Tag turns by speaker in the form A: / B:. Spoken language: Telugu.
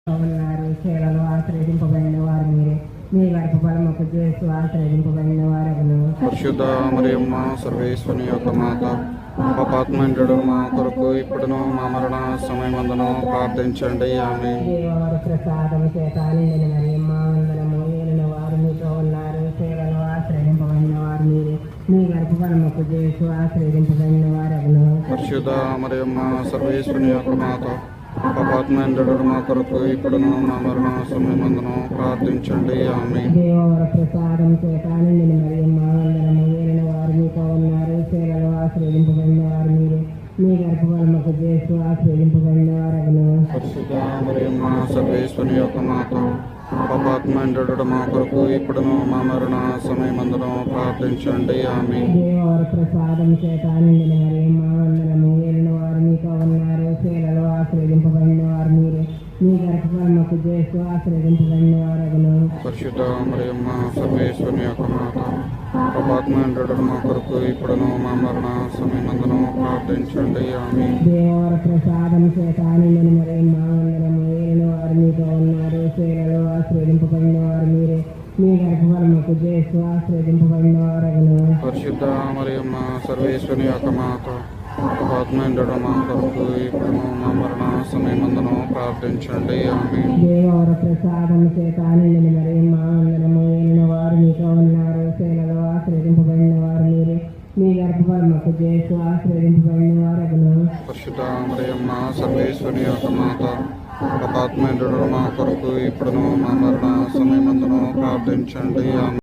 A: ఉన్నారు. సేవలో ఆశ్రయింపబడిన వారు మీరే. మీ గర్భఫలముకు చేస్తూ ఆశ్రయింపబడిన వారగును.
B: పరిశుద్ధ మరియమ్మ సర్వేశ్వని యొక్క మాత, పాపాత్ముడు మా కొరకు ఇప్పుడును మా మరణ సమయమందును ప్రార్థించండి. ఆమె
A: దేవవర ప్రసాదము చేత నిండిన మరియమ్మ వందనము. ఏలిన వారు మీతో ఉన్నారు. సేవలో ఆశ్రయింపబడిన వారు మీరే. మీ గర్భఫలముకు చేస్తూ ఆశ్రయింపబడిన వారగును.
B: పరిశుద్ధ మరియమ్మ సర్వేశ్వని యొక్క మాత, పాపాత్ముడు మా కొరకు ఇప్పుడును మా మరణ సమయమందును ప్రార్థించండి. ఆమె
A: దేవవర ప్రసాదం చేత నిండిన మరియమ్మ వందనము. ఏలిన వారు మీతో ఉన్నారు. సేవలో ఆశ్రయింపబడిన వారు మీరే. మీ గర్భఫలముకు చేస్తూ ఆశ్రయింపబడిన వారగును.
B: పరిశుద్ధ మరియమ్మ సర్వేశ్వని యొక్క మాత, పాపాత్ముడు మా కొరకు ఇప్పుడును మా మరణ సమయమందును ప్రార్థించండి. ఆమె
A: దేవవర ప్రసాదం చేత నిండిన మరియమ్మ వందనము. ఏలిన వారు మీతో ఉన్నారు. సేవలో ఆశ్రయింపబడిన వారు మీరే. మీ గర్భఫలముకు చేస్తూ ఆశ్రయింపబడిన వారగును.
B: పరిశుద్ధ మరియమ్మ సర్వేశ్వని యొక్క మాత, పాపాత్ముడు మా కొరకు ఇప్పుడును మా మరణ సమయమందును ప్రార్థించండి. ఆమె
A: దేవవర ప్రసాదం చేత నిండిన మరియమ్మ వందనము. ఏలిన వారు మీతో ఉన్నారు. సేవలో ఆశ్రయింపబడిన వారు మీరే. మీ గర్భఫలముకు చేస్తూ ఆశ్రయింపబడిన వారగును.
B: పరిశుద్ధ మరియమ్మ సర్వేశ్వని యొక్క మాత, పాపాత్ముడు మా కొరకు ఇప్పుడును మా మరణ సమయమందును ప్రార్థించండి. ఆమె
A: దేవవర ప్రసాదం చేత నిండిన మరియమ్మ వందనము. ఏలిన వారు మీతో ఉన్నారు. సేవలో ఆశ్రయింపబడిన వారు మీరే. మీ గర్భఫలముకు చేస్తూ ఆశ్రయింపబడిన వారగును.
B: పరిశుద్ధ మరియమ్మ సర్వేశ్వని యొక్క మాత, పాపాత్ముడు మా కొరకు ఇప్పుడును మా మరణ సమయమందును ప్రార్థించండి. ఆమె